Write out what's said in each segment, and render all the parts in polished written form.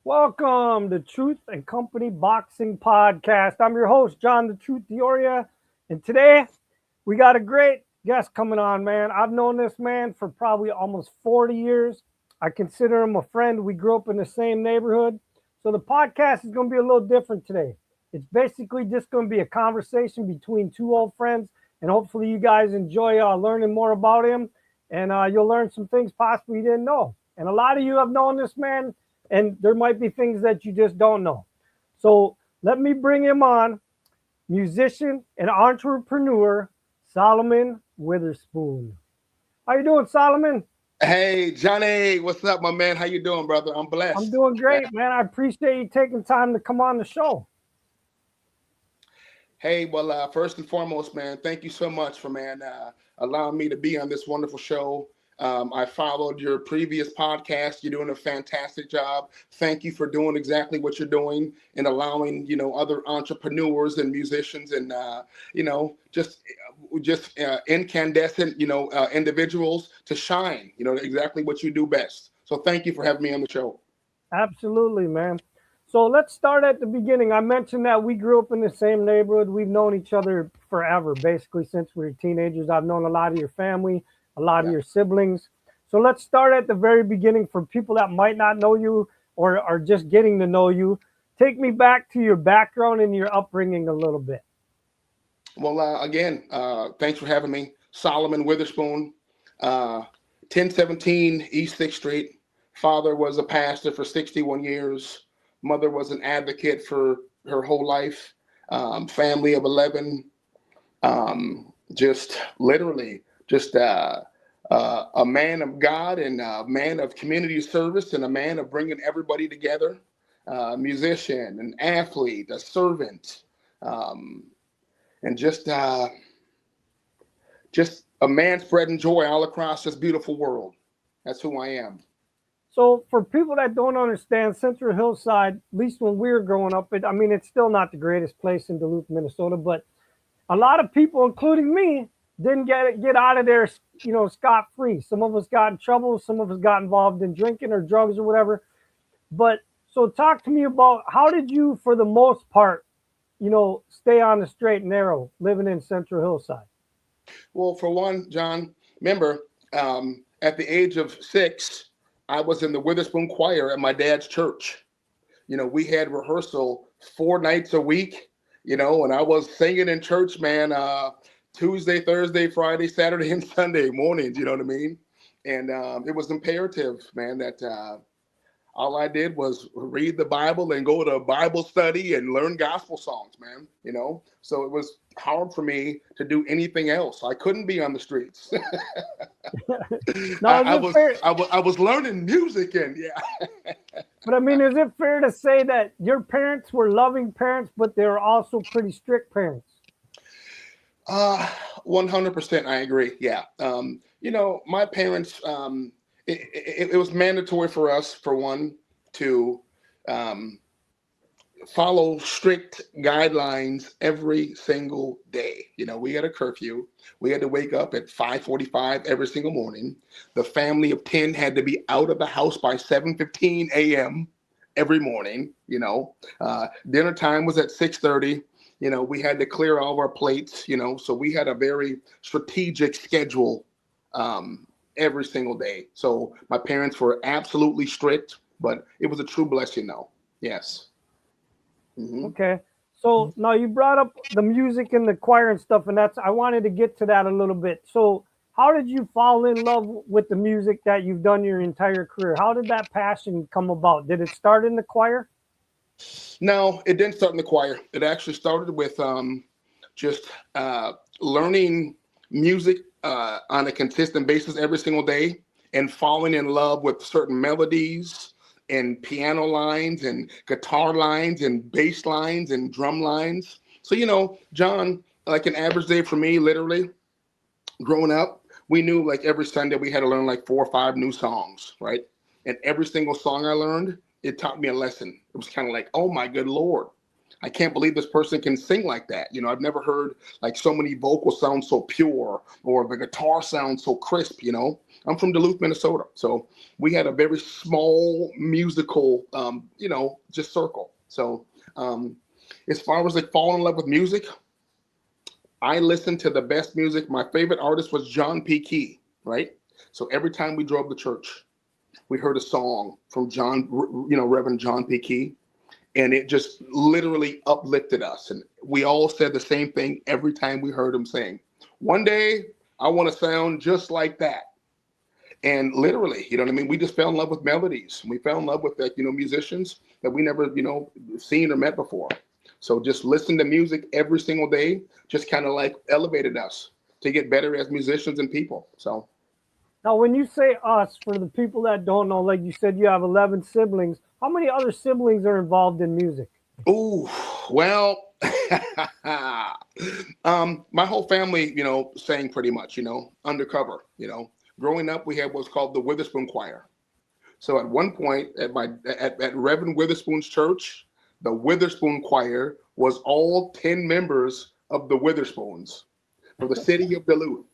Welcome to Truth and Company Boxing Podcast. I'm your host, John the Truth Dioria, and today we got a great guest coming on, man. I've known this man for probably almost 40 years. I consider him a friend. We grew up in the same neighborhood. So the podcast is going to be a little different today. It's basically just going to be a conversation between two old friends, and hopefully you guys enjoy learning more about him, and you'll learn some things possibly you didn't know. And a lot of you have known this man, and there might be things that you just don't know. So let me bring him on, musician and entrepreneur, Solomon Witherspoon. How you doing, Solomon? Hey, Johnny, what's up, my man? How you doing, brother? I'm I'm blessed. doing great, man. I appreciate you taking time to come on the show. Hey, well, first and foremost, man, thank you so much for, allowing me to be on this wonderful show. I followed your previous podcast. You're doing a fantastic job. Thank you for doing exactly what you're doing and allowing, other entrepreneurs and musicians and, incandescent, individuals to shine, exactly what you do best. So thank you for having me on the show. Absolutely, man. So let's start at the beginning. I mentioned that we grew up in the same neighborhood. We've known each other forever, basically since we were teenagers. I've known a lot of your family, a lot of your siblings. So let's start at the very beginning for people that might not know you or are just getting to know you. Take me back to your background and your upbringing a little bit. Well, again, thanks for having me. Solomon Witherspoon, 1017 East 6th Street. Father was a pastor for 61 years. Mother was an advocate for her whole life. Family of 11. Just literally, just a man of God and a man of community service and a man of bringing everybody together. Musician, an athlete, a servant, and just a man spreading joy all across this beautiful world. That's who I am. So for people that don't understand, Central Hillside, at least when we were growing up, it's still not the greatest place in Duluth, Minnesota, but a lot of people, including me, didn't get out of there, scot-free. Some of us got in trouble. Some of us got involved in drinking or drugs or whatever. But so talk to me about how did you, for the most part, stay on the straight and narrow living in Central Hillside? Well, for one, John, remember, at the age of 6, I was in the Witherspoon choir at my dad's church. We had rehearsal 4 nights a week, and I was singing in church, man, Tuesday, Thursday, Friday, Saturday, and Sunday mornings, you know what I mean? And it was imperative, man, that all I did was read the Bible and go to Bible study and learn gospel songs, man, So it was hard for me to do anything else. I couldn't be on the streets. No, I was learning music and But is it fair to say that your parents were loving parents, but they were also pretty strict parents? 100%. I agree. Yeah. My parents, it was mandatory for us, for one, to follow strict guidelines every single day. We had a curfew. We had to wake up at 5:45 every single morning. The family of 10 had to be out of the house by 7:15 a.m. every morning. Dinner time was at 6:30. We had to clear all of our plates, so we had a very strategic schedule every single day. So my parents were absolutely strict, but it was a true blessing, though. Yes. Mm-hmm. Okay. So now you brought up the music and the choir and stuff, and I wanted to get to that a little bit. So how did you fall in love with the music that you've done your entire career? How did that passion come about? Did it start in the choir? No, it didn't start in the choir. It actually started with just learning music on a consistent basis every single day and falling in love with certain melodies and piano lines and guitar lines and bass lines and drum lines. So, John, like an average day for me, literally growing up, we knew like every Sunday we had to learn like 4 or 5 new songs, right? And every single song I learned, it taught me a lesson. It was kind of like, oh my good Lord, I can't believe this person can sing like that. You know, I've never heard like so many vocals sound so pure or the guitar sounds so crisp, you know. I'm from Duluth, Minnesota. So we had a very small musical, you know, just circle. So as far as like falling in love with music, I listened to the best music. My favorite artist was John P. Key, right? So every time we drove to church, we heard a song from John, you know, Reverend John P. Key, and it just literally uplifted us. And we all said the same thing every time we heard him sing. One day, I want to sound just like that. And literally, you know what I mean? We just fell in love with melodies. We fell in love with, like, you know, musicians that we never, you know, seen or met before. So just listen to music every single day, just kind of like elevated us to get better as musicians and people. So. Now, when you say us, for the people that don't know, like you said, you have 11 siblings. How many other siblings are involved in music? Ooh, well, my whole family, you know, sang pretty much, you know, undercover, you know. Growing up, we had what's called the Witherspoon Choir. So at one point at Reverend Witherspoon's church, the Witherspoon Choir was all 10 members of the Witherspoons for the city of Duluth.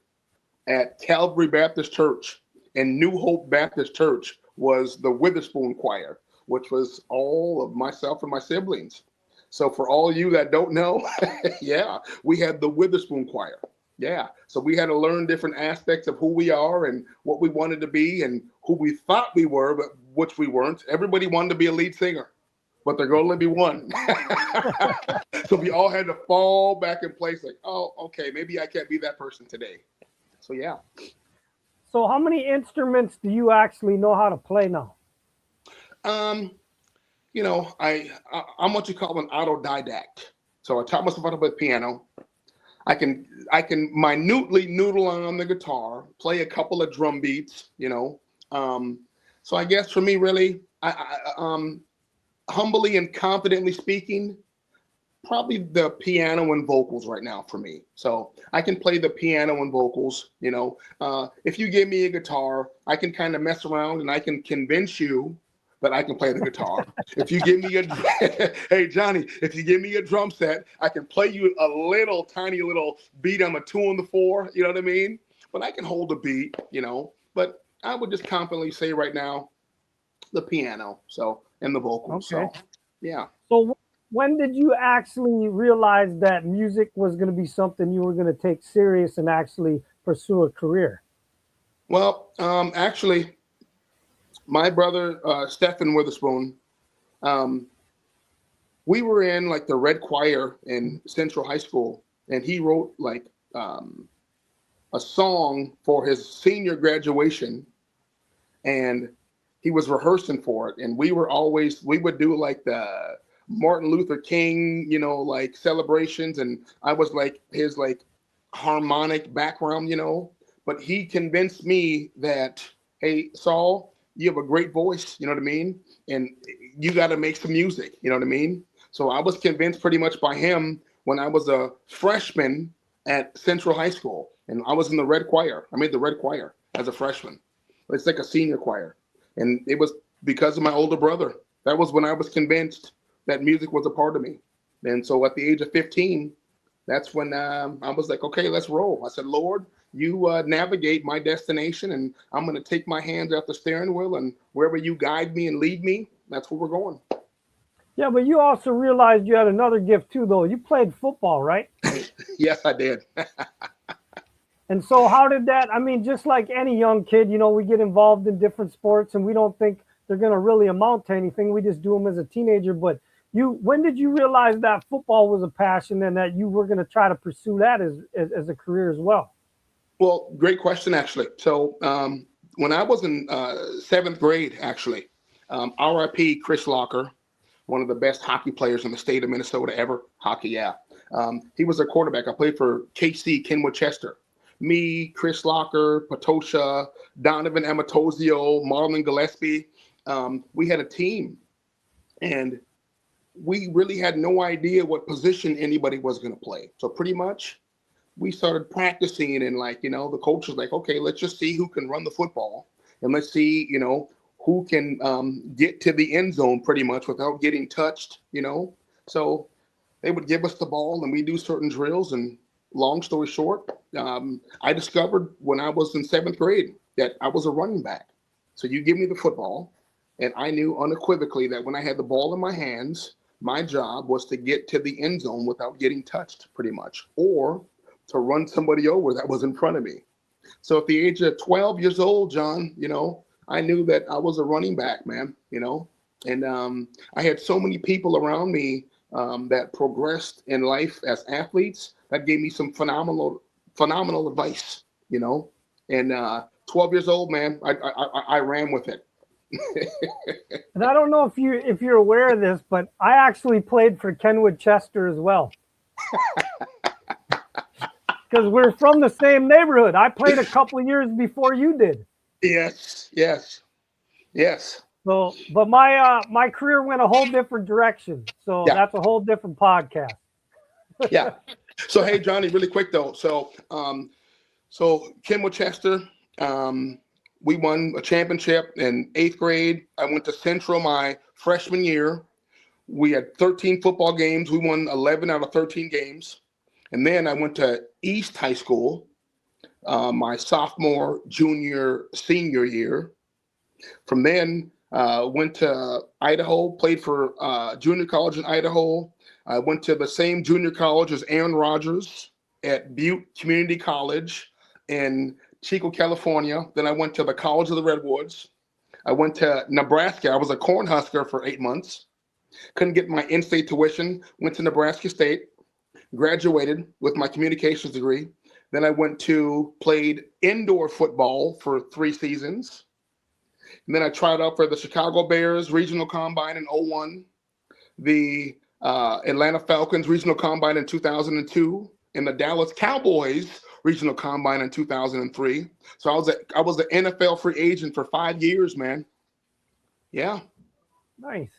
At Calvary Baptist Church and New Hope Baptist Church was the Witherspoon Choir, which was all of myself and my siblings. So for all you that don't know, yeah, we had the Witherspoon Choir. Yeah. So we had to learn different aspects of who we are and what we wanted to be and who we thought we were, but which we weren't. Everybody wanted to be a lead singer, but there could only be one. So we all had to fall back in place like, oh, okay, maybe I can't be that person today. So, yeah. So how many instruments do you actually know how to play now? You know, I'm what you call an autodidact. So I taught myself how to play piano. I can minutely noodle on the guitar, play a couple of drum beats, you know. So I guess for me, really, humbly and confidently speaking, probably the piano and vocals right now for me. So I can play the piano and vocals, you know. If you give me a guitar, I can kind of mess around and I can convince you that I can play the guitar. If you give me hey, Johnny, if you give me a drum set, I can play you a little tiny little beat on a 2 on the 4, you know what I mean? But I can hold a beat, you know. But I would just confidently say right now, the piano, so, and the vocals. Okay. So, yeah. So when did you actually realize that music was going to be something you were going to take serious and actually pursue a career? Well, actually, my brother, Stephen Witherspoon, we were in like the Red Choir in Central High School, and he wrote like a song for his senior graduation, and he was rehearsing for it. And we would do like the Martin Luther King, you know, like celebrations. And I was like his like harmonic background, you know, but he convinced me that, hey, Saul, you have a great voice, you know what I mean? And you got to make some music, you know what I mean? So I was convinced pretty much by him when I was a freshman at Central High School. And I was in the Red Choir. I made the Red Choir as a freshman. It's like a senior choir. And it was because of my older brother. That was when I was convinced that music was a part of me. And so at the age of 15, that's when I was like, okay, let's roll. I said, Lord, you navigate my destination, and I'm going to take my hands off the steering wheel, and wherever you guide me and lead me, that's where we're going. Yeah, but you also realized you had another gift too, though. You played football, right? Yes, I did. And so how did that, I mean, just like any young kid, you know, we get involved in different sports and we don't think they're going to really amount to anything. We just do them as a teenager. But when did you realize that football was a passion and that you were going to try to pursue that as a career as well? Well, great question, actually. So when I was in 7th grade, actually, RIP Chris Locker, one of the best hockey players in the state of Minnesota ever, hockey, yeah. He was a quarterback. I played for KC, Kenwood Chester. Me, Chris Locker, Patosha, Donovan Amatosio, Marlon Gillespie. We had a team, and we really had no idea what position anybody was going to play. So pretty much we started practicing, and like, you know, the coach was like, okay, let's just see who can run the football, and let's see, you know, who can get to the end zone pretty much without getting touched, you know. So they would give us the ball and we do certain drills. And long story short, I discovered when I was in 7th grade that I was a running back. So you give me the football, and I knew unequivocally that when I had the ball in my hands, my job was to get to the end zone without getting touched, pretty much, or to run somebody over that was in front of me. So at the age of 12 years old, John, I knew that I was a running back, man, and I had so many people around me that progressed in life as athletes that gave me some phenomenal advice, and 12 years old, man, I ran with it. And I don't know if you're aware of this, but I actually played for Kenwood Chester as well. Because we're from the same neighborhood. I played a couple of years before you did. Yes. So, but my career went a whole different direction. So Yeah. That's a whole different podcast. Yeah. So hey, Johnny, really quick though. So Kenwood Chester, we won a championship in 8th grade. I went to Central my freshman year. We had 13 football games. We won 11 out of 13 games. And then I went to East High School my sophomore, junior, senior year. From then, went to Idaho, played for junior college in Idaho. I went to the same junior college as Aaron Rodgers at Butte Community College in Chico, California. Then I went to the College of the Redwoods. I went to Nebraska. I was a Cornhusker for 8 months. Couldn't get my in-state tuition. Went to Nebraska State. Graduated with my communications degree. Then I played indoor football for 3 seasons. And then I tried out for the Chicago Bears Regional Combine in 2001, the Atlanta Falcons Regional Combine in 2002, and the Dallas Cowboys Regional Combine in 2003. So I was an NFL free agent for 5 years, man. Yeah. Nice.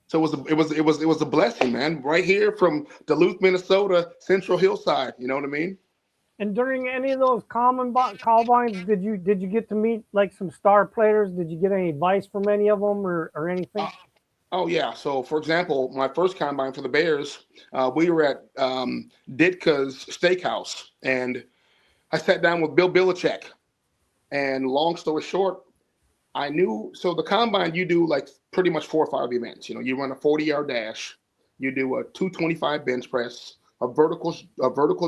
So it was a blessing, man. Right here from Duluth, Minnesota, Central Hillside. You know what I mean? And during any of those combines, did you get to meet like some star players? Did you get any advice from any of them or anything? Oh yeah. So for example, my first combine for the Bears, we were at Ditka's Steakhouse, and I sat down with Bill Belichick. And long story short, I knew. So the combine, you do like pretty much 4 or 5 events. You run a 40-yard dash, you do a 225 bench press, a vertical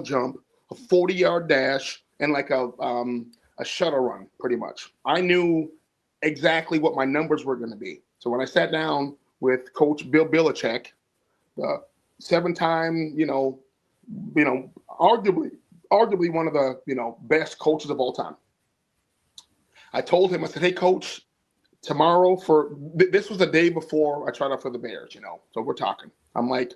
jump, a 40-yard dash, and like a shuttle run, pretty much. I knew exactly what my numbers were going to be. So when I sat down with Coach Bill Belichick, the 7-time, arguably one of the best coaches of all time, I told him, I said, hey, Coach, tomorrow this was the day before I tried out for the Bears, so we're talking. I'm like,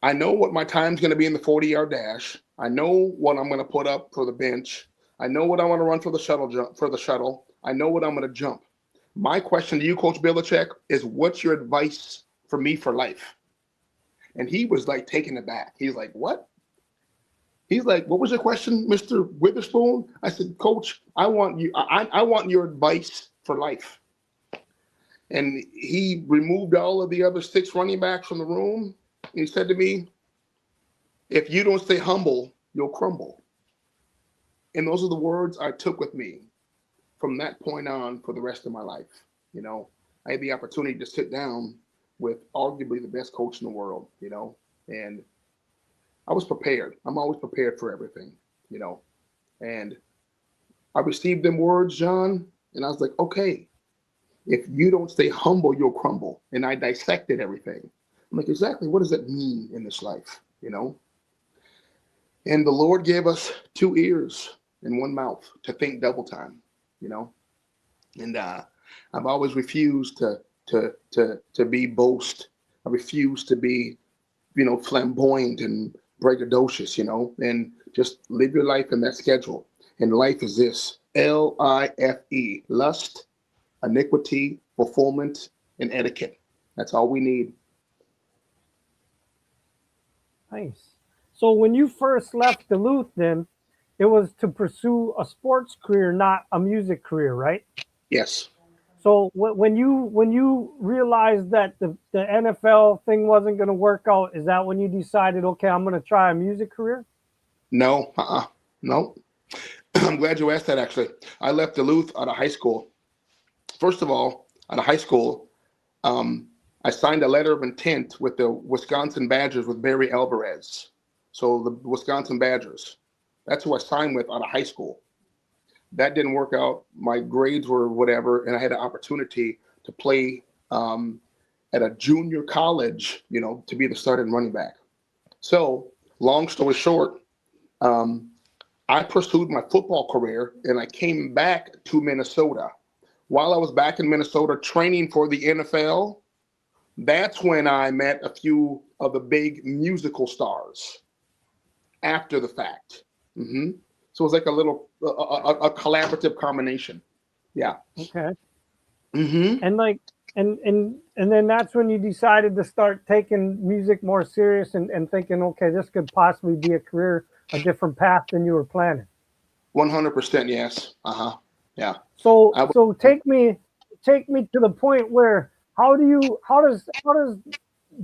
I know what my time's going to be in the 40-yard dash. I know what I'm going to put up for the bench. I know what I want to run for the shuttle. I know what I'm going to jump. My question to you, Coach Belichick, is what's your advice for me for life? And he was like taken aback. He's like, what? He's like, what was your question, Mr. Witherspoon? I said, Coach, I want your advice for life. And he removed all of the other 6 running backs from the room. And he said to me, if you don't stay humble, you'll crumble. And those are the words I took with me from that point on for the rest of my life. I had the opportunity to sit down with arguably the best coach in the world, and I was prepared. I'm always prepared for everything, and I received them words, John, and I was like, okay, if you don't stay humble, you'll crumble. And I dissected everything. I'm like, exactly, what does that mean in this life, And the Lord gave us 2 ears and 1 mouth to think double time, And I've always refused to be boast. I refuse to be, flamboyant and braggadocious, and just live your life in that schedule. And life is this: LIFE, lust, iniquity, fulfillment, and etiquette. That's all we need. Nice. So when you first left Duluth, then it was to pursue a sports career, not a music career, right? Yes. So when you realized that the NFL thing wasn't going to work out, is that when you decided, okay, I'm going to try a music career? No, no. I'm glad you asked that. Actually, I left Duluth out of high school. First of all, out of high school, um, I signed a letter of intent with the Wisconsin Badgers with Barry Alvarez. So the Wisconsin Badgers, that's who I signed with out of high school. That didn't work out. My grades were whatever, and I had an opportunity to play at a junior college, to be the starting running back. So, long story short, um, I pursued my football career, and I came back to Minnesota. While I was back in Minnesota training for the NFL, that's when I met a few of the big musical stars after the fact. Mm-hmm. So it was like a little a collaborative combination. Yeah. Okay. Mm-hmm. And like and then that's when you decided to start taking music more serious and thinking, okay, this could possibly be a career, a different path than you were planning. 100% yes. Uh-huh. Yeah. So take me to the point where how does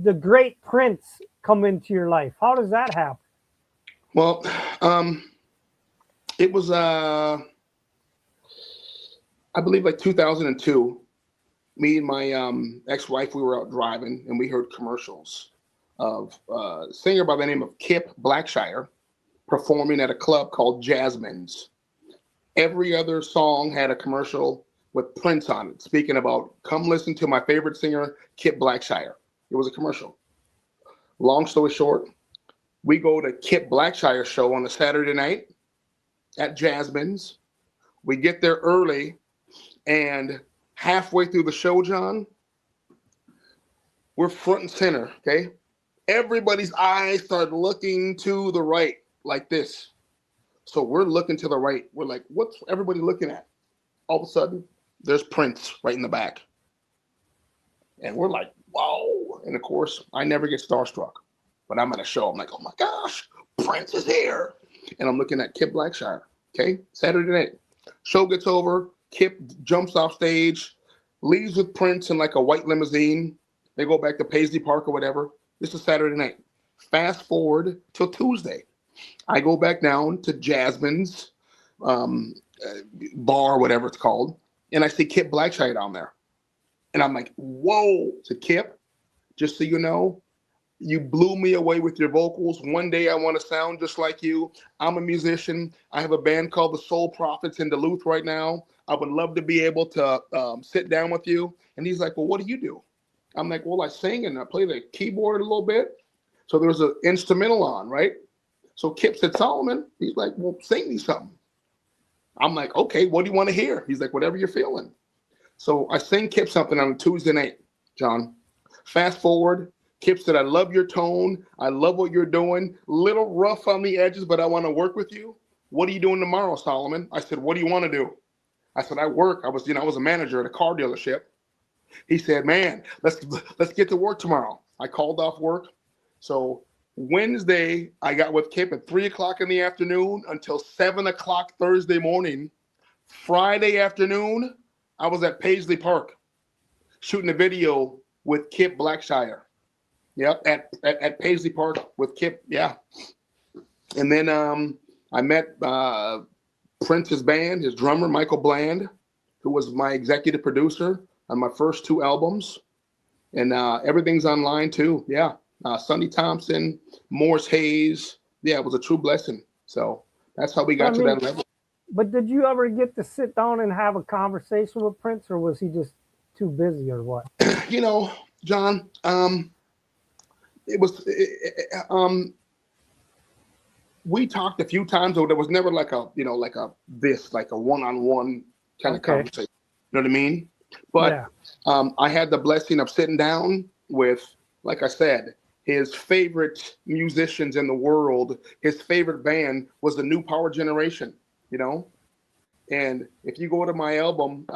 the great Prince come into your life? How does that happen? Well, it was I believe like 2002. Me and my ex-wife, we were out driving and we heard commercials of a singer by the name of Kip Blackshire performing at a club called Jasmine's. Every other song had a commercial with Prince on it, speaking about, come listen to my favorite singer, Kip Blackshire. It was a commercial. Long story short, we go to Kip Blackshire's show on a Saturday night at Jasmine's. We get there early, and halfway through the show, John, we're front and center, okay? Everybody's eyes start looking to the right, like this. So we're looking to the right. We're like, what's everybody looking at? All of a sudden, there's Prince right in the back. And we're like, whoa. And of course, I never get starstruck. But I'm at a show. I'm like, oh my gosh, Prince is here. And I'm looking at Kip Blackshire, okay? Saturday night. Show gets over. Kip jumps off stage, leaves with Prince in like a white limousine. They go back to Paisley Park or whatever. This is Saturday night. Fast forward till Tuesday. I go back down to Jasmine's bar, whatever it's called, and I see Kip Blackshire down there. And I'm like, whoa. So Kip, just so you know, you blew me away with your vocals. One day I want to sound just like you. I'm a musician. I have a band called the Soul Prophets in Duluth right now. I would love to be able to sit down with you. And he's like, well, what do you do? I'm like, well, I sing and I play the keyboard a little bit. So there's an instrumental on, right? So Kip said, Solomon, he's like, well, sing me something. I'm like, okay, what do you want to hear? He's like, whatever you're feeling. So I sing Kip something on a Tuesday night, John. Fast forward, Kip said, I love your tone. I love what you're doing. Little rough on the edges, but I want to work with you. What are you doing tomorrow, Solomon? I said, what do you want to do? I said, I work. I was a manager at a car dealership. He said, man, let's get to work tomorrow. I called off work. So Wednesday, I got with Kip at 3:00 in the afternoon until 7:00 Thursday morning. Friday afternoon, I was at Paisley Park shooting a video with Kip Blackshire. Yep, at Paisley Park with Kip. Yeah. And then I met Prince's band, his drummer, Michael Bland, who was my executive producer on my first 2 albums. And everything's online too. Yeah. Sonny Thompson, Morris Hayes. Yeah, it was a true blessing. So that's how we got to that level. But did you ever get to sit down and have a conversation with Prince, or was he just too busy, or what? John, we talked a few times, though there was never like a one-on-one kind of conversation. You know what I mean? But yeah. I had the blessing of sitting down with, like I said, his favorite musicians in the world. His favorite band was the New Power Generation, And if you go to my album,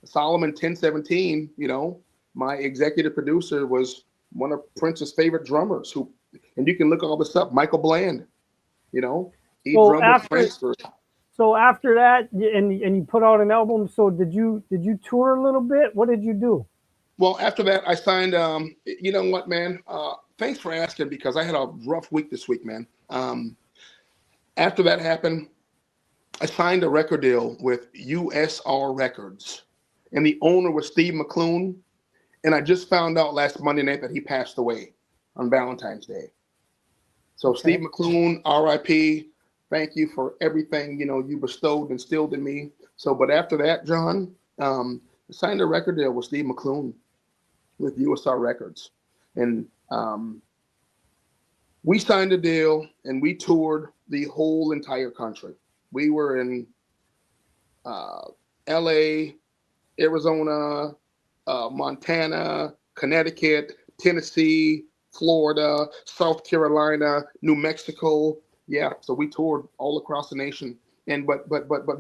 Solomon 1017, my executive producer was one of Prince's favorite drummers and you can look all this up, Michael Bland, he drummed with Prince. So after that, and you put out an album. So did you tour a little bit? What did you do? Well, after that, I signed. You know what, man? Thanks for asking because I had a rough week this week, man. After that happened, I signed a record deal with USR Records, and the owner was Steve McClune. And I just found out last Monday night that he passed away on Valentine's Day. So Steve Okay. McClune, R.I.P. Thank you for everything you bestowed and instilled in me. So, but after that, John, I signed a record deal with Steve McClune with USR Records, and we signed a deal and we toured the whole entire country. We were in L.A., Arizona, Montana, Connecticut, Tennessee, Florida, South Carolina, New Mexico. Yeah, so we toured all across the nation. And but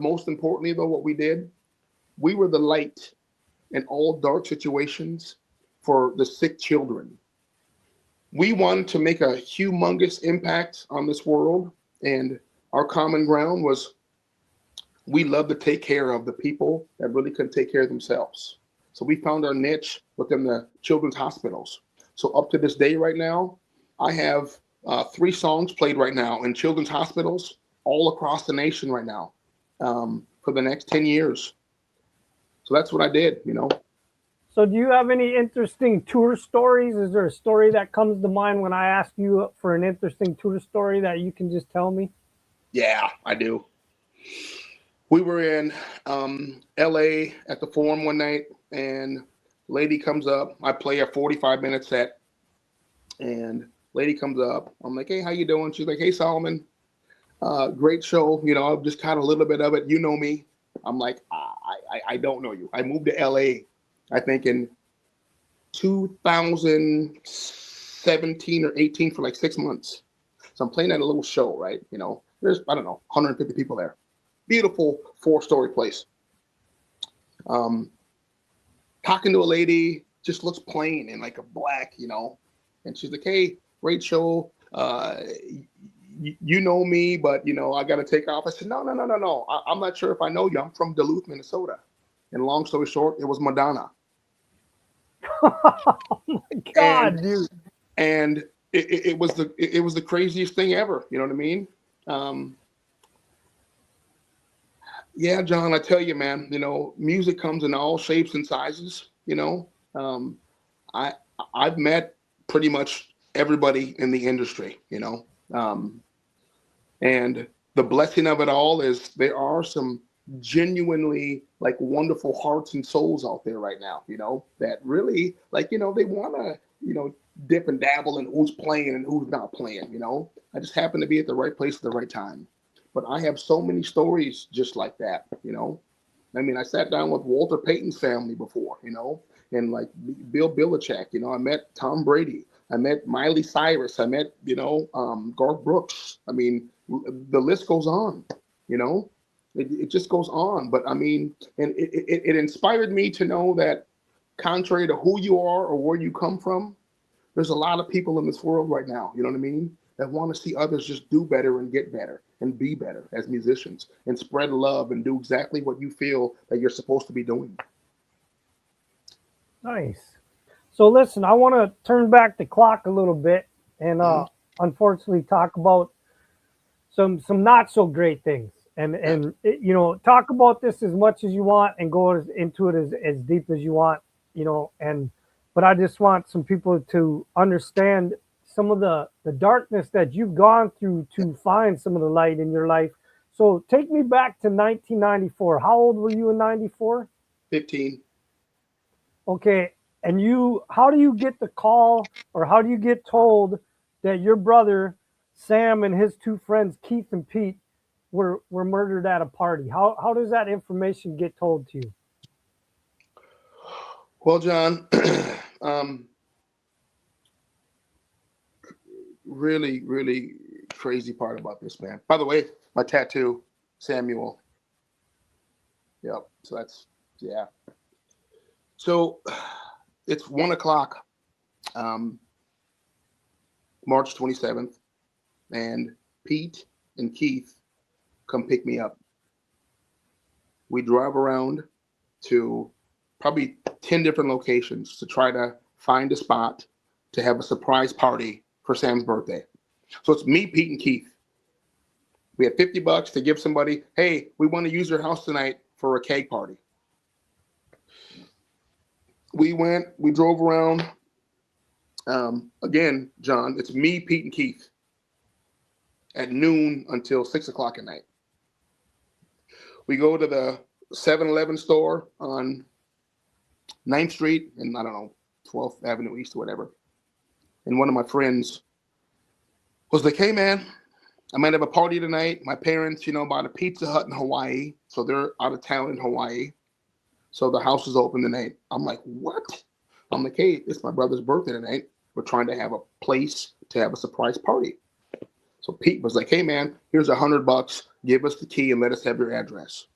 most importantly, though, what we did, we were the light in all dark situations for the sick children. We wanted to make a humongous impact on this world, and our common ground was we love to take care of the people that really couldn't take care of themselves. So we found our niche within the children's hospitals. So up to this day right now, I have 3 songs played right now in children's hospitals all across the nation right now for the next 10 years. So that's what I did. So do you have any interesting tour stories? Is there a story that comes to mind when I ask you for an interesting tour story that you can just tell me? Yeah, I do. We were in LA at the Forum one night, and lady comes up. I play a 45-minute set, and lady comes up. I'm like, hey, how you doing? She's like, hey, Solomon, great show. I've just caught a little bit of it. You know me. I'm like, I don't know you. I moved to LA, I think in 2017 or 18 for like 6 months. So I'm playing at a little show, right? There's, I don't know, 150 people there. Beautiful 4-story place. Talking to a lady, just looks plain in like a black. And she's like, hey, great show. You know me, but I got to take off. I said, no. I'm not sure if I know you. I'm from Duluth, Minnesota. And long story short, it was Madonna. Oh my And God, dude. and it was the craziest thing ever. You know what I mean? Um, Yeah, John, I tell you, man, music comes in all shapes and sizes. Um, I I've met pretty much everybody in the industry. Um, and the blessing of it all is there are some genuinely like wonderful hearts and souls out there right now, that really they want to dip and dabble in who's playing and who's not playing. I just happen to be at the right place at the right time. But I have so many stories just like that. I mean, I sat down with Walter Payton's family before, and like Bill Belichick. I met Tom Brady. I met Miley Cyrus. I met Garth Brooks. I mean, the list goes on, you know, it just goes on. But I mean, and it inspired me to know that contrary to who you are or where you come from, there's a lot of people in this world right now, you know what I mean, that want to see others just do better and get better and be better as musicians and spread love and do exactly what you feel that you're supposed to be doing. Nice. So listen, I want to turn back the clock a little bit and Mhm. unfortunately talk about some not so great things. And talk about this as much as you want and go into it as deep as you want. And but I just want some people to understand some of the darkness that you've gone through to find some of the light in your life. So take me back to 1994. How old were you in 94? 15. Okay. And how do you get the call or how do you get told that your brother, Sam, and his two friends, Keith and Pete, were murdered at a party? How does that information get told to you? Well, John, um, really, really crazy part about this, man. By the way, my tattoo, Samuel. Yep. So that's, yeah. So it's 1 o'clock, um, March 27th, and Pete and Keith come pick me up. We drive around to probably 10 different locations to try to find a spot to have a surprise party for Sam's birthday. So it's me, Pete, and Keith. We had $50 to give somebody, hey, we want to use your house tonight for a cake party. We drove around. Again, John, it's me, Pete, and Keith at noon until 6 o'clock at night. We go to the 7-Eleven store on 9th Street and, I don't know, 12th Avenue East or whatever. And one of my friends was like, hey, man, I might have a party tonight. My parents, bought a Pizza Hut in Hawaii. So they're out of town in Hawaii. So the house is open tonight. I'm like, what? I'm like, hey, it's my brother's birthday tonight. We're trying to have a place to have a surprise party. So Pete was like, hey, man, here's $100. Give us the key and let us have your address.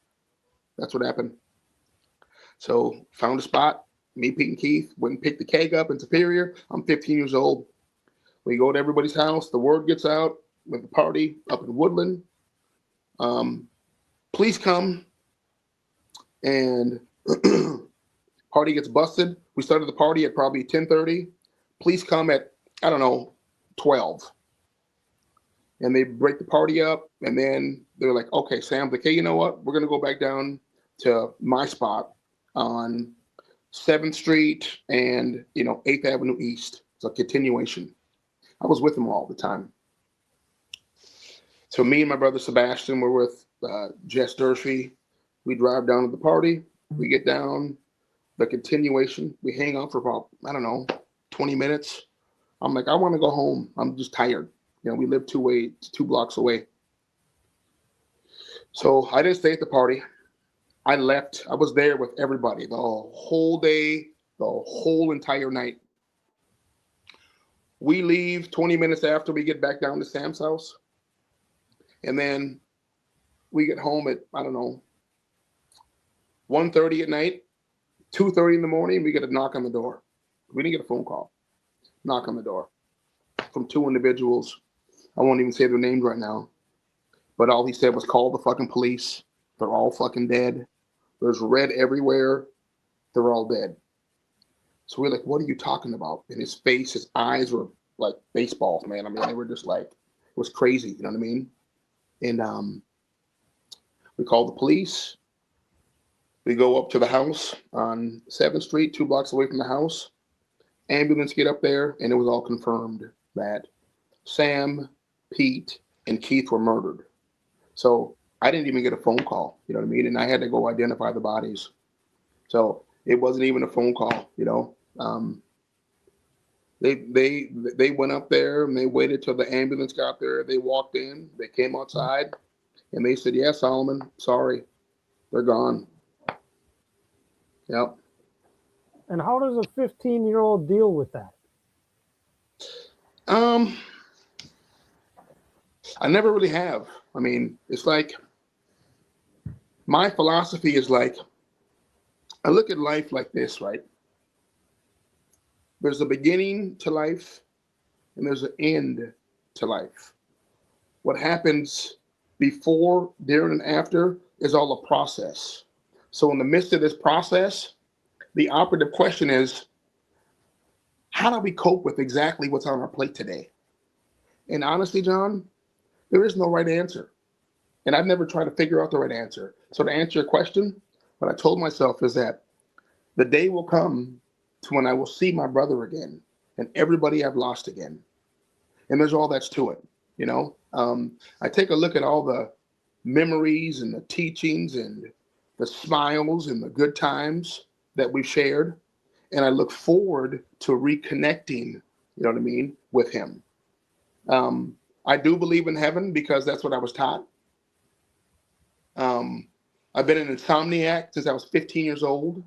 That's what happened. So found a spot. Me, Pete, and Keith went and picked the keg up in Superior. I'm 15 years old. We go to everybody's house. The word gets out with the party up in Woodland. Police come and party gets busted. We started the party at probably 10:30. Police come at, 12. And they break the party up. And then they're like, okay, Sam's like, hey, you know what? We're going to go back down to my spot on 7th Street and, 8th Avenue East. It's a continuation. I was with them all the time. So me and my brother Sebastian were with Jess Durfee. We drive down to the party. We get down, the continuation. We hang out for about, 20 minutes. I'm like, I want to go home. I'm just tired. We live 2 blocks away. So I didn't stay at the party. I left. I was there with everybody the whole day, the whole entire night. We leave 20 minutes after we get back down to Sam's house. And then we get home at, 1:30 at night, 2:30 in the morning, we get a knock on the door. We didn't get a phone call. Knock on the door from 2 individuals. I won't even say their names right now. But all he said was, call the fucking police. They're all fucking dead. There's red everywhere. They're all dead. So we're like, what are you talking about? And his face, his eyes were like baseballs, man. They were just like, it was crazy. You know what I mean? And we called the police. We go up to the house on 7th Street, 2 blocks away from the house. Ambulance get up there, and it was all confirmed that Sam, Pete, and Keith were murdered. So I didn't even get a phone call, you know what I mean? And I had to go identify the bodies. So it wasn't even a phone call, They went up there and they waited till the ambulance got there. They walked in, they came outside, and they said, yeah, Solomon, sorry, they're gone. Yep. And how does a 15-year-old deal with that? I never really have. It's like, my philosophy is like, I look at life like this, right? There's a beginning to life and there's an end to life. What happens before, during, and after is all a process. So in the midst of this process, the operative question is, how do we cope with exactly what's on our plate today? And honestly, John, there is no right answer. And I've never tried to figure out the right answer. So to answer your question, what I told myself is that the day will come to when I will see my brother again and everybody I've lost again. And there's all that's to it, I take a look at all the memories and the teachings and the smiles and the good times that we've shared. And I look forward to reconnecting, with him. I do believe in heaven because that's what I was taught. I've been an insomniac since I was 15 years old.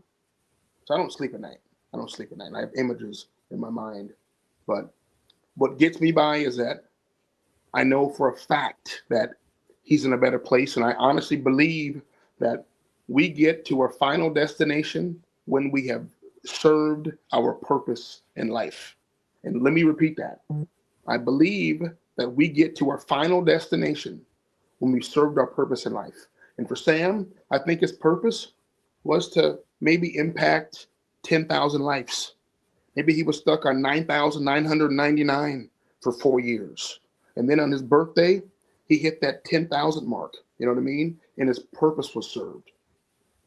So I don't sleep at night. I have images in my mind. But what gets me by is that I know for a fact that he's in a better place. And I honestly believe that we get to our final destination when we have served our purpose in life. And let me repeat that. I believe that we get to our final destination when we've served our purpose in life. And for Sam, I think his purpose was to maybe impact 10,000 lives. Maybe he was stuck on 9,999 for 4 years. And then on his birthday, he hit that 10,000 mark. You know what I mean? And his purpose was served.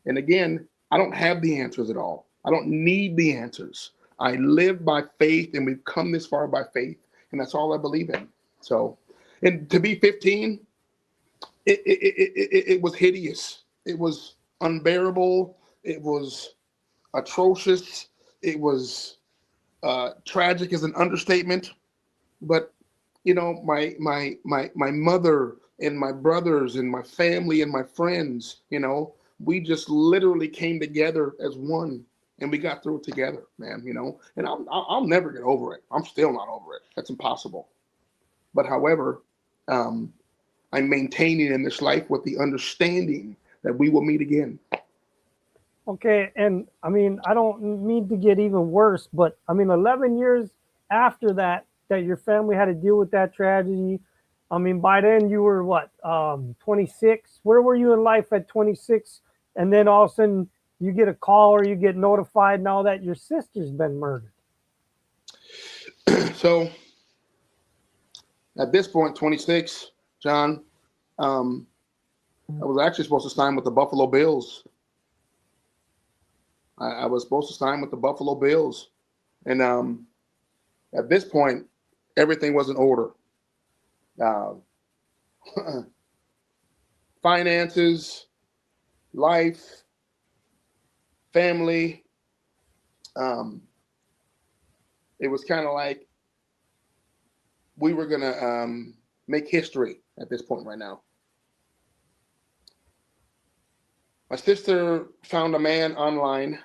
And again, I don't have the answers at all. I don't need the answers. I live by faith, and we've come this far by faith, and that's all I believe in. So, and to be 15, it was hideous. It was unbearable. It was atrocious. It was tragic is an understatement. But you know, my mother and my brothers and my family and my friends, you know, we just literally came together as one, and we got through it together, man. You know, and I'll never get over it. I'm still not over it. That's impossible. But however, I'm maintaining in this life with the understanding that we will meet again. Okay, and I mean, I don't mean to get even worse, but I mean, 11 years after that your family had to deal with that tragedy. I mean, by then you were what, 26? Where were you in life at 26? And then all of a sudden you get a call or you get notified now that your sister's been murdered. So at this point, 26, John, I was actually supposed to sign with the Buffalo Bills. I was supposed to sign with the Buffalo Bills. And at this point, everything was in order. Finances, life, family. It was kind of like we were going to make history at this point right now. My sister found a man online,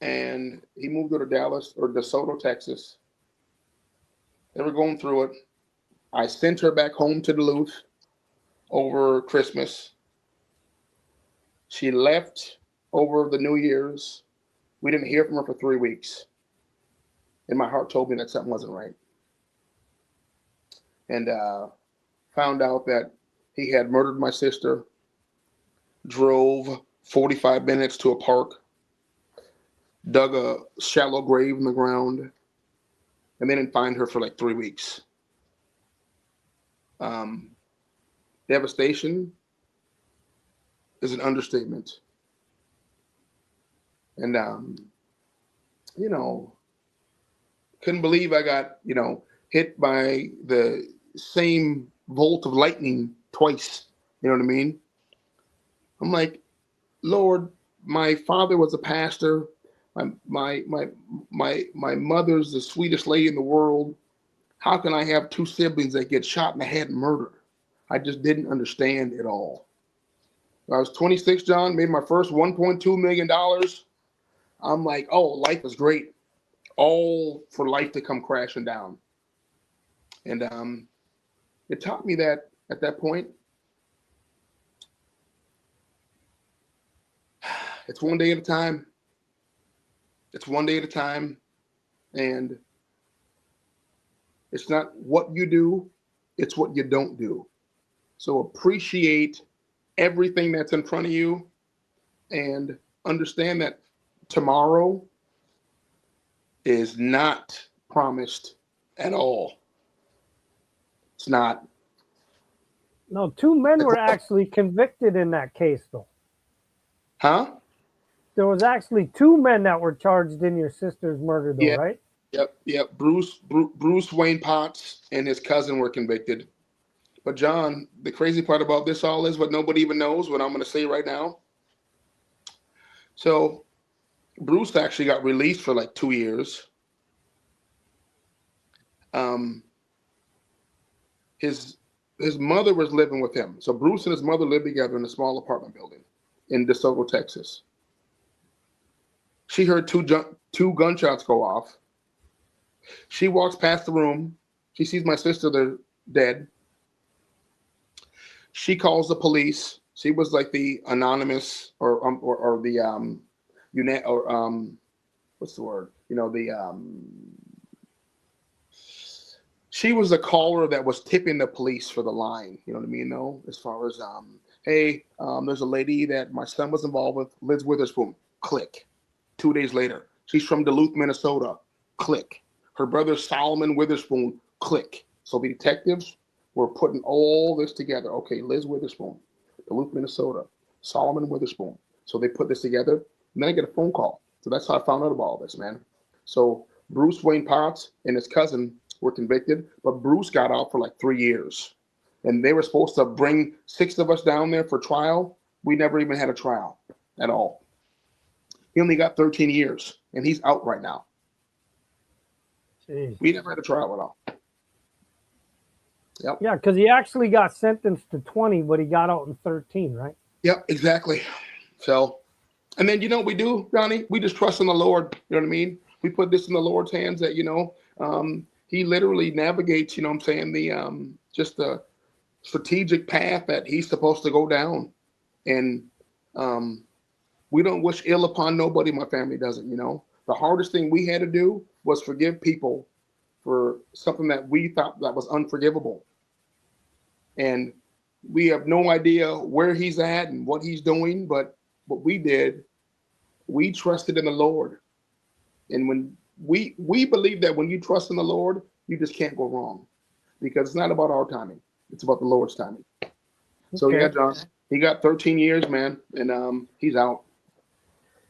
and he moved her to Dallas or DeSoto, Texas. They were going through it. I sent her back home to Duluth over Christmas. She left over the New Year's. We didn't hear from her for 3 weeks. And my heart told me that something wasn't right. And found out that he had murdered my sister, drove 45 minutes to a park, dug a shallow grave in the ground, and they didn't find her for like 3 weeks. Devastation is an understatement. And, you know, couldn't believe I got, you know, hit by the same bolt of lightning twice. You know what I mean? I'm like, Lord, my father was a pastor. My mother's the sweetest lady in the world. How can I have two siblings that get shot in the head and murdered? I just didn't understand it all. I was 26, John, made my first $1.2 million. I'm like, oh, life is great. All for life to come crashing down. And it taught me that at that point, it's one day at a time. It's one day at a time. And it's not what you do, it's what you don't do. So appreciate everything that's in front of you and understand that tomorrow is not promised at all. It's not. No, 2 men were actually convicted in that case, though. Huh? There was actually 2 men that were charged in your sister's murder, though, Yeah. right? Yep. Bruce Wayne Potts and his cousin were convicted. But John, the crazy part about this all is what nobody even knows, what I'm going to say right now. So Bruce actually got released for like 2 years. His mother was living with him. So Bruce and his mother lived together in a small apartment building in DeSoto, Texas. She heard two gunshots go off. She walks past the room. She sees my sister there dead. She calls the police. She was like the anonymous or the what's the word? You know, she was the caller that was tipping the police for the line. You know what I mean? Though, as far as Hey, there's a lady that my son was involved with, Liz Witherspoon. Click. 2 days later, she's from Duluth, Minnesota. Click. Her brother Solomon Witherspoon. Click. So the detectives were putting all this together. Okay, Liz Witherspoon, Duluth, Minnesota, Solomon Witherspoon. So they put this together, and then I get a phone call. So that's how I found out about all this, man. So Bruce Wayne Potts and his cousin were convicted, but Bruce got out for like 3 years. And they were supposed to bring 6 of us down there for trial. We never even had a trial at all. He only got 13 years, and he's out right now. Jeez. We never had a trial at all. Yep. Yeah, because he actually got sentenced to 20, but he got out in 13, right? Yep, exactly. So, and then, you know what we do, Johnny? We just trust in the Lord. You know what I mean? We put this in the Lord's hands that, he literally navigates, I'm saying, the just the strategic path that he's supposed to go down. And we don't wish ill upon nobody. My family doesn't, The hardest thing we had to do was forgive people for something that we thought that was unforgivable. And we have no idea where he's at and what he's doing, but what we did, we trusted in the Lord. And when we believe that when you trust in the Lord, you just can't go wrong, because it's not about our timing. It's about the Lord's timing. Okay. So yeah, John, he got 13 years, man, and he's out.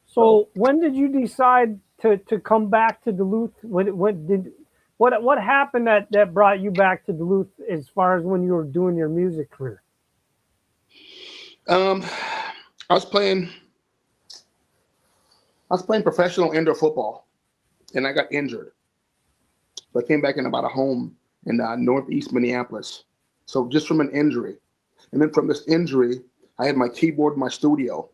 So when did you decide to come back to Duluth? What happened that brought you back to Duluth as far as when you were doing your music career? I was playing professional indoor football, and I got injured. So I came back in about a home in northeast Minneapolis. So just from an injury. And then from this injury, I had my keyboard in my studio.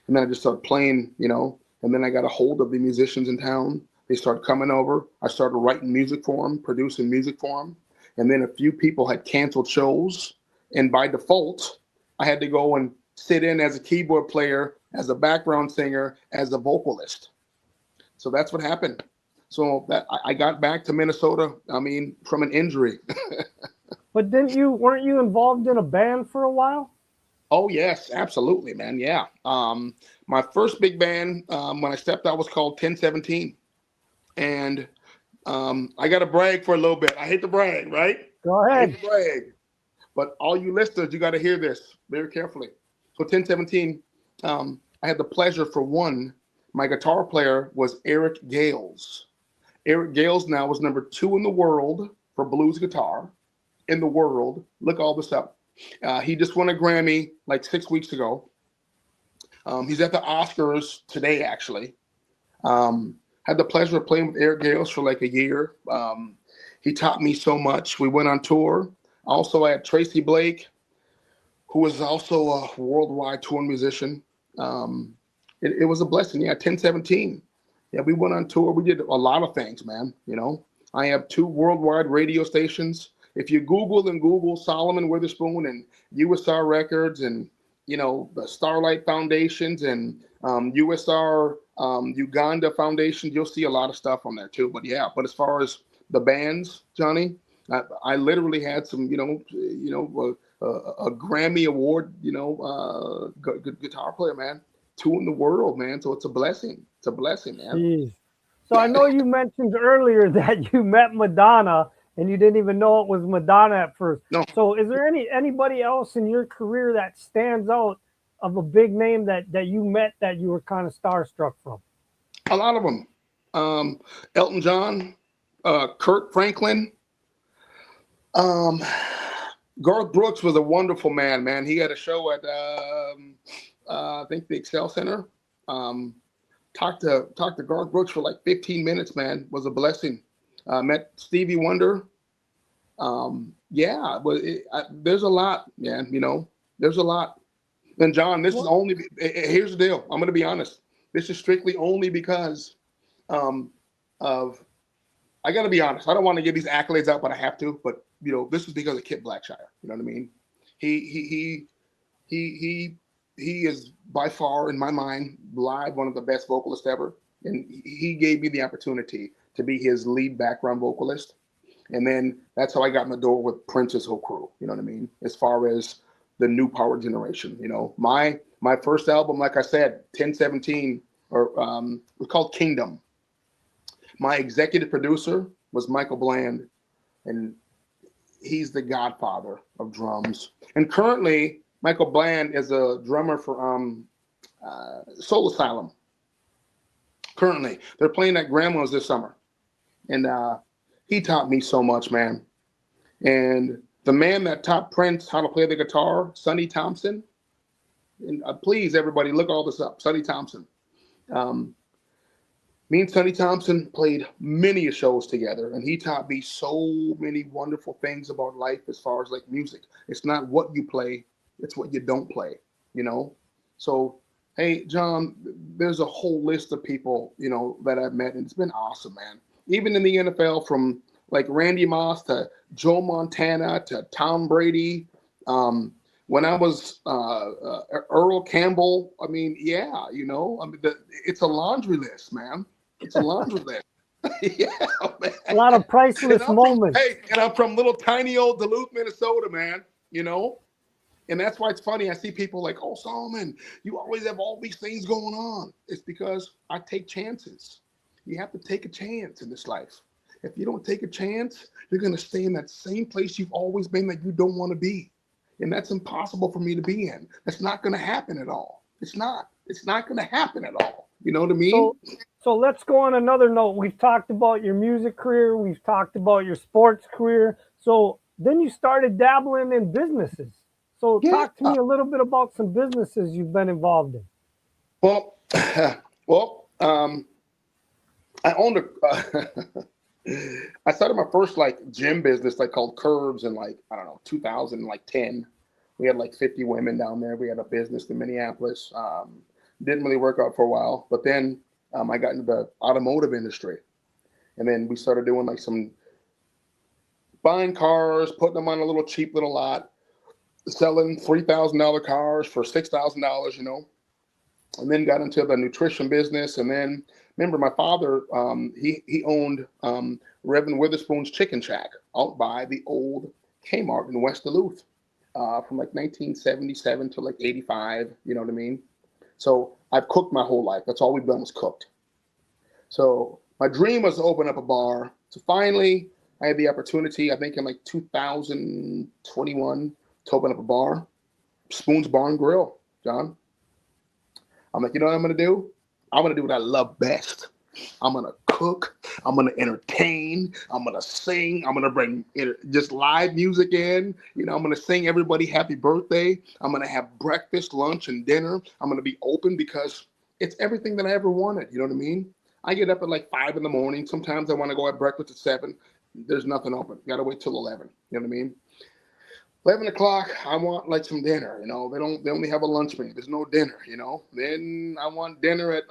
And then I just started playing, and then I got a hold of the musicians in town. They started coming over. I started writing music for them, producing music for them. And then a few people had canceled shows. And by default, I had to go and sit in as a keyboard player, as a background singer, as a vocalist. So that's what happened. So that I got back to Minnesota, from an injury. But weren't you involved in a band for a while? Oh, yes, absolutely, man. Yeah. My first big band, when I stepped out, was called 1017. And I got to brag for a little bit. I hate to brag, right? Go ahead. I hate to brag. But all you listeners, you got to hear this very carefully. So 1017, I had the pleasure for one, my guitar player was Eric Gales. Eric Gales now was number 2 in the world for blues guitar in the world. Look all this up. He just won a Grammy like 6 weeks ago. He's at the Oscars today, actually. Had the pleasure of playing with Eric Gales for like a year. He taught me so much. We went on tour. Also, I had Tracy Blake, who was also a worldwide touring musician. It was a blessing. Yeah, 1017. Yeah, we went on tour. We did a lot of things, man. I have 2 worldwide radio stations. If you Google Solomon Witherspoon and USR Records and, the Starlight Foundations and USR Uganda Foundations, you'll see a lot of stuff on there too. But yeah, as far as the bands, Johnny, I literally had some, a Grammy Award, guitar player, man. 2 in the world, man. So it's a blessing. It's a blessing, man. Jeez. So I know you mentioned earlier that you met Madonna and you didn't even know it was Madonna at first. No. So is there anybody else in your career that stands out of a big name that you met that you were kind of starstruck from? A lot of them. Elton John, Kurt Franklin. Garth Brooks was a wonderful man. He had a show at I think the Excel Center. Talked to Garth Brooks for like 15 minutes, man. Was a blessing. Met Stevie Wonder. There's a lot, man. There's a lot. And John, this is only. Here's the deal. I'm going to be honest. This is strictly only because of. I got to be honest. I don't want to give these accolades out, but I have to. But this is because of Kit Blackshire. You know what I mean? He is by far, in my mind, live one of the best vocalists ever. And he gave me the opportunity to be his lead background vocalist. And then that's how I got in the door with Prince's whole crew. You know what I mean? As far as the new power generation. You know, my first album, like I said, 1017, was called Kingdom. My executive producer was Michael Bland, and he's the godfather of drums. And currently, Michael Bland is a drummer for Soul Asylum. Currently, they're playing at Grandma's this summer, and he taught me so much, man. And the man that taught Prince how to play the guitar, Sonny Thompson. And please, everybody, look all this up. Sonny Thompson. Me and Sonny Thompson played many shows together, and he taught me so many wonderful things about life as far as like music. It's not what you play, it's what you don't play, you know? So, hey, John, there's a whole list of people, you know, that I've met, and it's been awesome, man. Even in the NFL, from like Randy Moss to Joe Montana to Tom Brady. When I was Earl Campbell, I mean, yeah, you know, I mean, it's a laundry list, man. It's a laundry list. Yeah, man. A lot of priceless moments. And I'm from little tiny old Duluth, Minnesota, man, you know? And that's why it's funny. I see people like, oh, Solomon, you always have all these things going on. It's because I take chances. You have to take a chance in this life. If you don't take a chance, you're going to stay in that same place you've always been that you don't want to be. And that's impossible for me to be in. That's not going to happen at all. It's not going to happen at all. You know what I mean? So let's go on another note. We've talked about your music career. We've talked about your sports career. So then you started dabbling in businesses. So talk to me a little bit about some businesses you've been involved in. Well, I owned I started my first like gym business like called Curves in like, I don't know, 2010. We had like 50 women down there. We had a business in Minneapolis. Didn't really work out for a while, but then I got into the automotive industry, and then we started doing like some buying cars, putting them on a little cheap little lot, selling $3,000 cars for $6,000, you know, and then got into the nutrition business. And then remember my father, he owned Reverend Witherspoon's Chicken Shack out by the old Kmart in West Duluth from like 1977 to like 85, you know what I mean? So I've cooked my whole life. That's all we've done was cooked. So my dream was to open up a bar. So finally, I had the opportunity, I think in like 2021, to open up a bar, Spoon's Bar and Grill, John. I'm like, you know what I'm going to do? I'm going to do what I love best. I'm going to cook. I'm going to entertain. I'm going to sing. I'm going to bring just live music in. You know, I'm going to sing everybody happy birthday. I'm going to have breakfast, lunch, and dinner. I'm going to be open because it's everything that I ever wanted. You know what I mean? I get up at like 5 in the morning. Sometimes I want to go at breakfast at 7. There's nothing open. Got to wait till 11. You know what I mean? 11 o'clock, I want like some dinner, you know, they only have a lunch menu. There's no dinner, you know, then I want dinner at,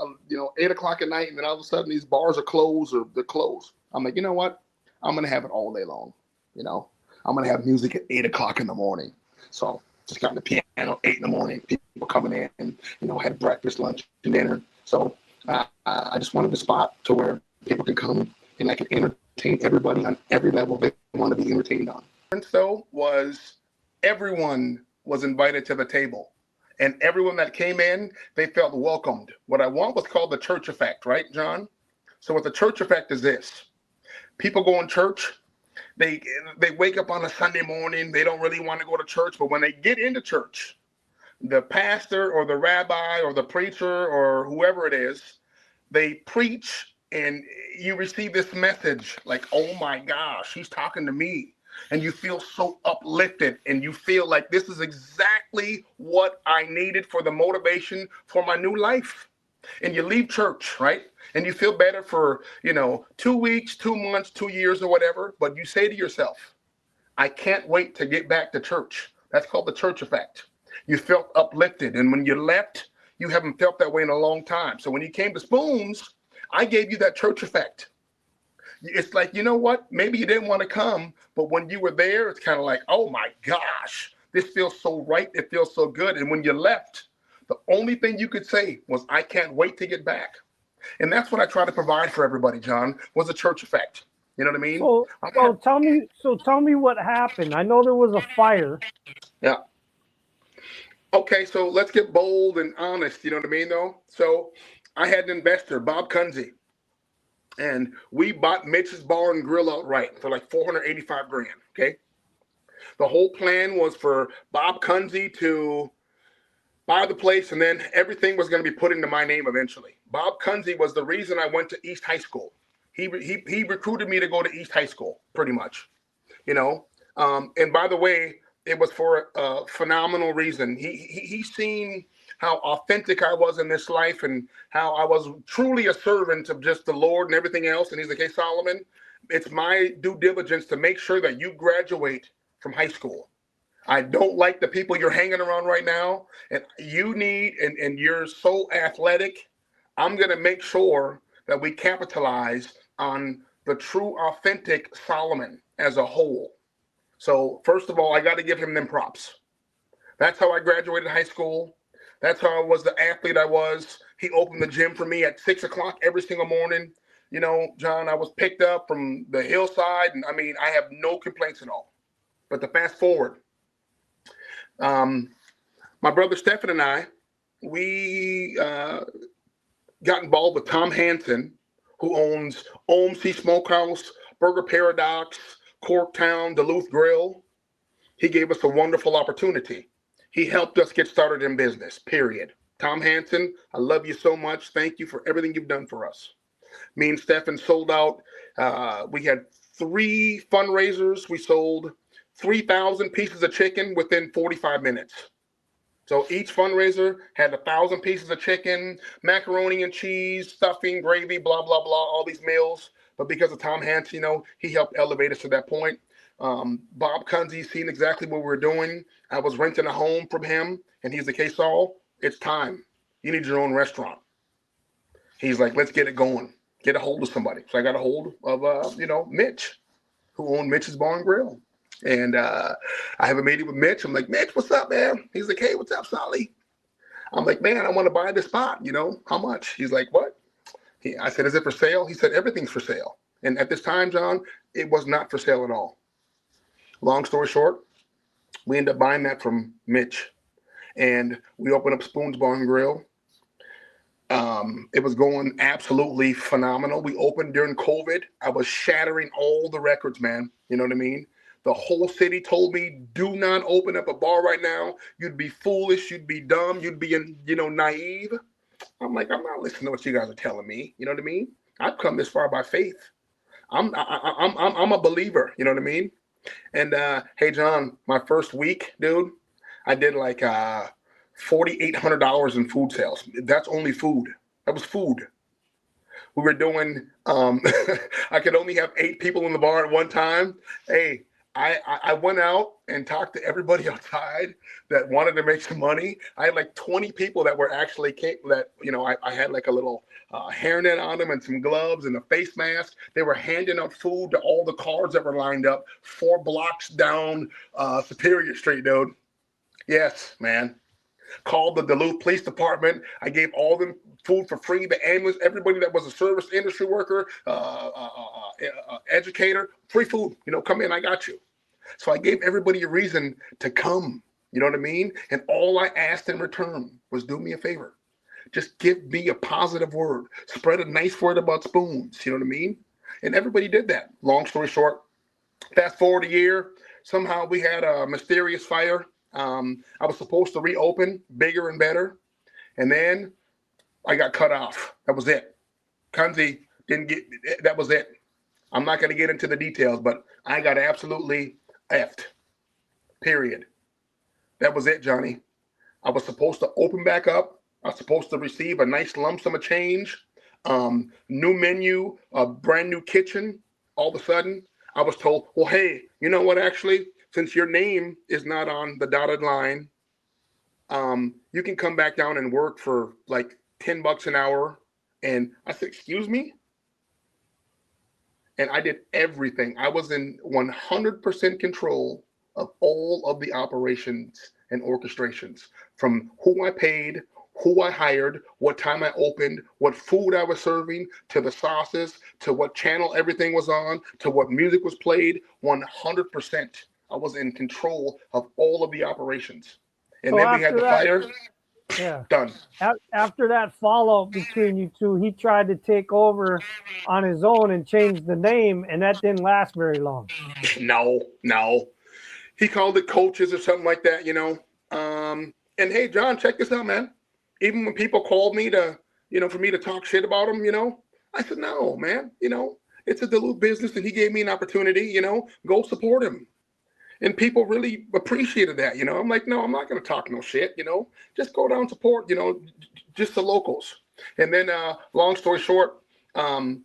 8 o'clock at night. And then all of a sudden these bars are closed or they're closed. I'm like, you know what? I'm going to have it all day long. You know, I'm going to have music at 8 o'clock in the morning. So just got the piano 8 in the morning, people coming in and, you know, had breakfast, lunch and dinner. So I just wanted a spot to where people can come and I can entertain everybody on every level they want to be entertained on. And so everyone was invited to the table, and everyone that came in, they felt welcomed. What I want was called the church effect, right, John? So what the church effect is this: people go in church, they wake up on a Sunday morning, they don't really want to go to church, but when they get into church, the pastor or the rabbi or the preacher or whoever it is, they preach, and you receive this message like, oh my gosh, he's talking to me. And you feel so uplifted, and you feel like this is exactly what I needed for the motivation for my new life. And you leave church, right? And you feel better for, 2 weeks, 2 months, 2 years or whatever. But you say to yourself, I can't wait to get back to church. That's called the church effect. You felt uplifted. And when you left, you haven't felt that way in a long time. So when you came to Spoons, I gave you that church effect. It's like, you know what? Maybe you didn't want to come, but when you were there, it's kind of like, oh my gosh, this feels so right. It feels so good. And when you left, the only thing you could say was, I can't wait to get back. And that's what I try to provide for everybody, John, was a church effect. You know what I mean? So tell me what happened. I know there was a fire. Yeah. Okay, so let's get bold and honest. You know what I mean, though? So I had an investor, Bob Kunze, and we bought Mitch's Bar and Grill outright for like 485 grand. Okay. The whole plan was for Bob Kunze to buy the place, and then everything was going to be put into my name eventually. Bob Kunze was the reason I went to East High School. He recruited me to go to East High School, pretty much, you know. And by the way, it was for a phenomenal reason. He's seen how authentic I was in this life and how I was truly a servant of just the Lord and everything else. And he's like, hey, Solomon, it's my due diligence to make sure that you graduate from high school. I don't like the people you're hanging around right now, and you need, and you're so athletic. I'm going to make sure that we capitalize on the true, authentic Solomon as a whole. So first of all, I got to give him them props. That's how I graduated high school. That's how I was the athlete I was. He opened the gym for me at 6 o'clock every single morning. You know, John, I was picked up from the hillside, and I mean, I have no complaints at all. But to fast forward, my brother Stephen and I, we got involved with Tom Hansen, who owns OMC Smokehouse, Burger Paradox, Corktown, Duluth Grill. He gave us a wonderful opportunity. He helped us get started in business, period. Tom Hansen, I love you so much. Thank you for everything you've done for us. Me and Stephen sold out. We had 3 fundraisers. We sold 3,000 pieces of chicken within 45 minutes. So each fundraiser had 1,000 pieces of chicken, macaroni and cheese, stuffing, gravy, blah, blah, blah, all these meals. But because of Tom Hansen, you know, he helped elevate us to that point. Bob Kunze seen exactly what we were doing. I was renting a home from him, and he's like, hey, Saul, it's time. You need your own restaurant. He's like, let's get it going. Get a hold of somebody. So I got a hold of, Mitch, who owned Mitch's Bar and Grill. And I have a meeting with Mitch. I'm like, Mitch, what's up, man? He's like, hey, what's up, Solly? I'm like, man, I want to buy this spot. You know, how much? He's like, what? I said, is it for sale? He said, everything's for sale. And at this time, John, it was not for sale at all. Long story short, we ended up buying that from Mitch. And we opened up Spoon's Bar and Grill. It was going absolutely phenomenal. We opened during COVID. I was shattering all the records, man. You know what I mean? The whole city told me, do not open up a bar right now. You'd be foolish. You'd be dumb. You'd be, naive. I'm like, I'm not listening to what you guys are telling me. You know what I mean? I've come this far by faith. I'm a believer. You know what I mean? And hey, John, my first week, dude, I did like $4,800 in food sales. That's only food. That was food. We were doing. I could only have 8 people in the bar at one time. Hey. I went out and talked to everybody outside that wanted to make some money. I had like 20 people that were actually I had like a little hairnet on them and some gloves and a face mask. They were handing out food to all the cars that were lined up 4 blocks down Superior Street, dude. Yes, man. Called the Duluth Police Department. I gave all them food for free. The ambulance, everybody that was a service industry worker, educator, free food. Come in, I got you. So I gave everybody a reason to come. You know what I mean? And all I asked in return was do me a favor. Just give me a positive word. Spread a nice word about Spoons. You know what I mean? And everybody did that. Long story short, fast forward a year, somehow we had a mysterious fire. I was supposed to reopen bigger and better. And then I got cut off. That was it. Kunze didn't get, that was it. I'm not going to get into the details, but I got absolutely effed. Period. That was it, Johnny. I was supposed to open back up. I was supposed to receive a nice lump sum of change, new menu, a brand new kitchen. All of a sudden, I was told, well, hey, you know what, actually, since your name is not on the dotted line, you can come back down and work for like $10 an hour. And I said, excuse me? And I did everything. I was in 100% control of all of the operations and orchestrations, from who I paid, who I hired, what time I opened, what food I was serving, to the sauces, to what channel everything was on, to what music was played. 100%. I was in control of all of the operations. And So then we had after the that, fire. yeah, Done. after that fallout between you two, he tried to take over on his own and change the name, and that didn't last very long. No. He called it coaches or something like that, you know. And hey, John, check this out, man. Even when people called me to, for me to talk shit about him, I said, no, man, it's a Duluth business and he gave me an opportunity, go support him. And people really appreciated that, I'm like, no, I'm not going to talk no shit, just go down and support, just the locals. And then, long story short, Tom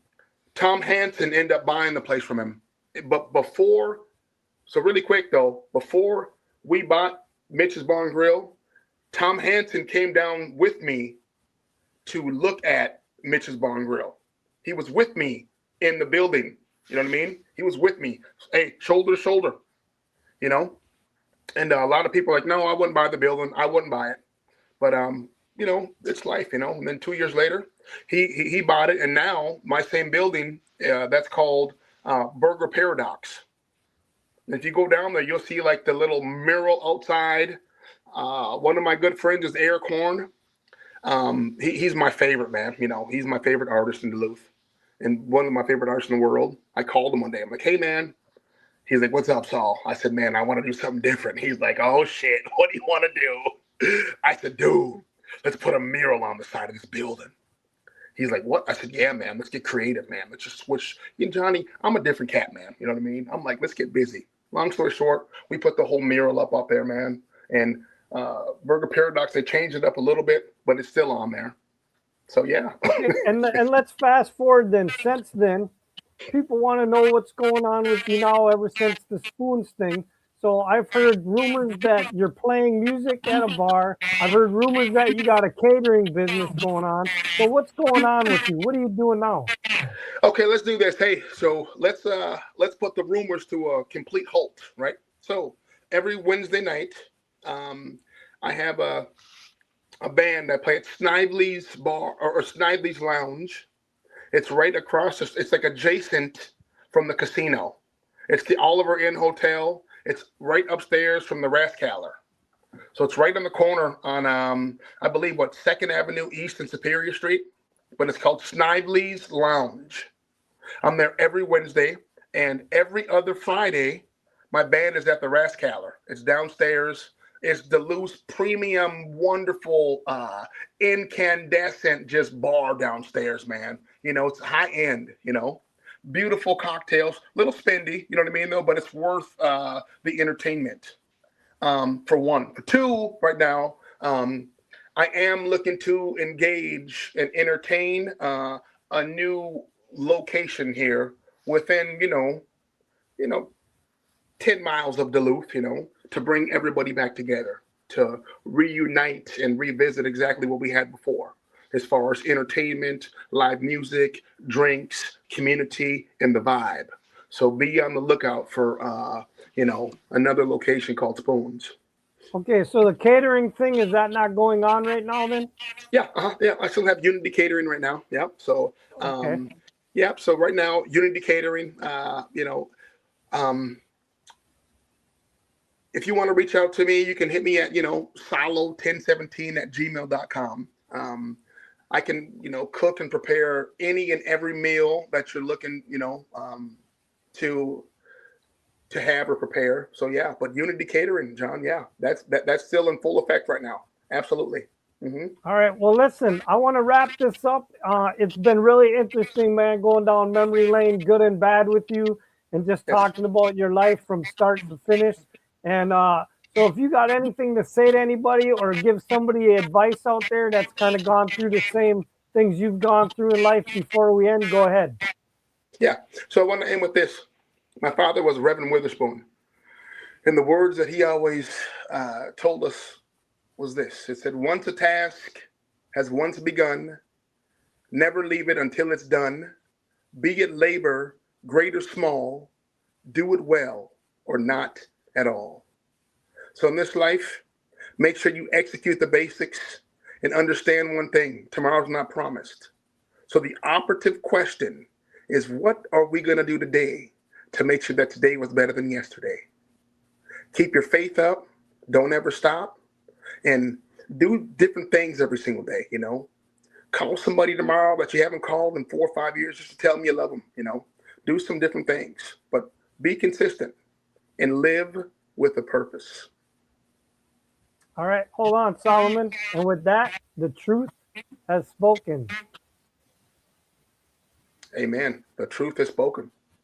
Hansen ended up buying the place from him. But so really quick though, before we bought Mitch's Bar and Grill, Tom Hansen came down with me to look at Mitch's Bar and Grill. He was with me in the building. You know what I mean? He was with me. Hey, shoulder to shoulder. And a lot of people are like, no, I wouldn't buy the building. I wouldn't buy it. But it's life. And then 2 years later, he bought it, and now my same building, that's called Burger Paradox. If you go down there, you'll see like the little mural outside. One of my good friends is Eric Horn. He's my favorite, man. He's my favorite artist in Duluth and one of my favorite artists in the world. I called him one day. I'm like, hey, man. He's like, what's up, Saul? I said, man, I want to do something different. He's like, oh, shit. What do you want to do? I said, dude, let's put a mural on the side of this building. He's like, what? I said, yeah, man, let's get creative, man. Let's just switch. Johnny, I'm a different cat, man. You know what I mean? I'm like, let's get busy. Long story short, we put the whole mural up there, man. And Burger Paradox, they changed it up a little bit, but it's still on there. So, yeah. and let's fast forward then. Since then, people want to know what's going on with you now ever since the Spoons thing. So I've heard rumors that you're playing music at a bar. I've heard rumors that you got a catering business going on. So what's going on with you? What are you doing now? Okay, let's do this. Hey, so let's put the rumors to a complete halt, right? So every Wednesday night, I have a band. I play at Snively's Bar or Snively's Lounge. It's right across. It's like adjacent from the casino. It's the Oliver Inn Hotel. It's right upstairs from the Rathcaller. So it's right on the corner on, I believe, 2nd Avenue East and Superior Street. But it's called Snively's Lounge. I'm there every Wednesday. And every other Friday, my band is at the Rathcaller. It's downstairs. It's Duluth's premium, wonderful, incandescent just bar downstairs, man. It's high end, beautiful cocktails, little spendy, you know what I mean, though, but it's worth the entertainment, for one. For two, right now, I am looking to engage and entertain a new location here within, 10 miles of Duluth, to bring everybody back together, to reunite and revisit exactly what we had before, as far as entertainment, live music, drinks, community, and the vibe. So be on the lookout for, another location called Spoons. Okay, so the catering thing, is that not going on right now then? Yeah, I still have Unity Catering right now. Yeah, so, Okay. so right now, Unity Catering, if you want to reach out to me, you can hit me at, salo1017@gmail.com. I can, cook and prepare any and every meal that you're looking, to have or prepare. So yeah, but Unity Catering, John, yeah, that's still in full effect right now. Absolutely. Mm-hmm. All right. Well, listen, I want to wrap this up. It's been really interesting, man, going down memory lane, good and bad with you, and just talking about your life from start to finish. And so if you got anything to say to anybody or give somebody advice out there that's kind of gone through the same things you've gone through in life before we end, go ahead. Yeah. So I want to end with this. My father was Reverend Witherspoon. And the words that he always told us was this. It said, once a task has once begun, never leave it until it's done. Be it labor, great or small, do it well or not at all. So in this life, make sure you execute the basics and understand one thing: tomorrow's not promised. So the operative question is, what are we going to do today to make sure that today was better than yesterday? Keep your faith up. Don't ever stop. and do different things every single day. Call somebody tomorrow that you haven't called in 4 or 5 years just to tell them you love them. Do some different things, but be consistent and live with a purpose. All right, hold on, Solomon. And with that, the truth has spoken. Amen. The truth is spoken.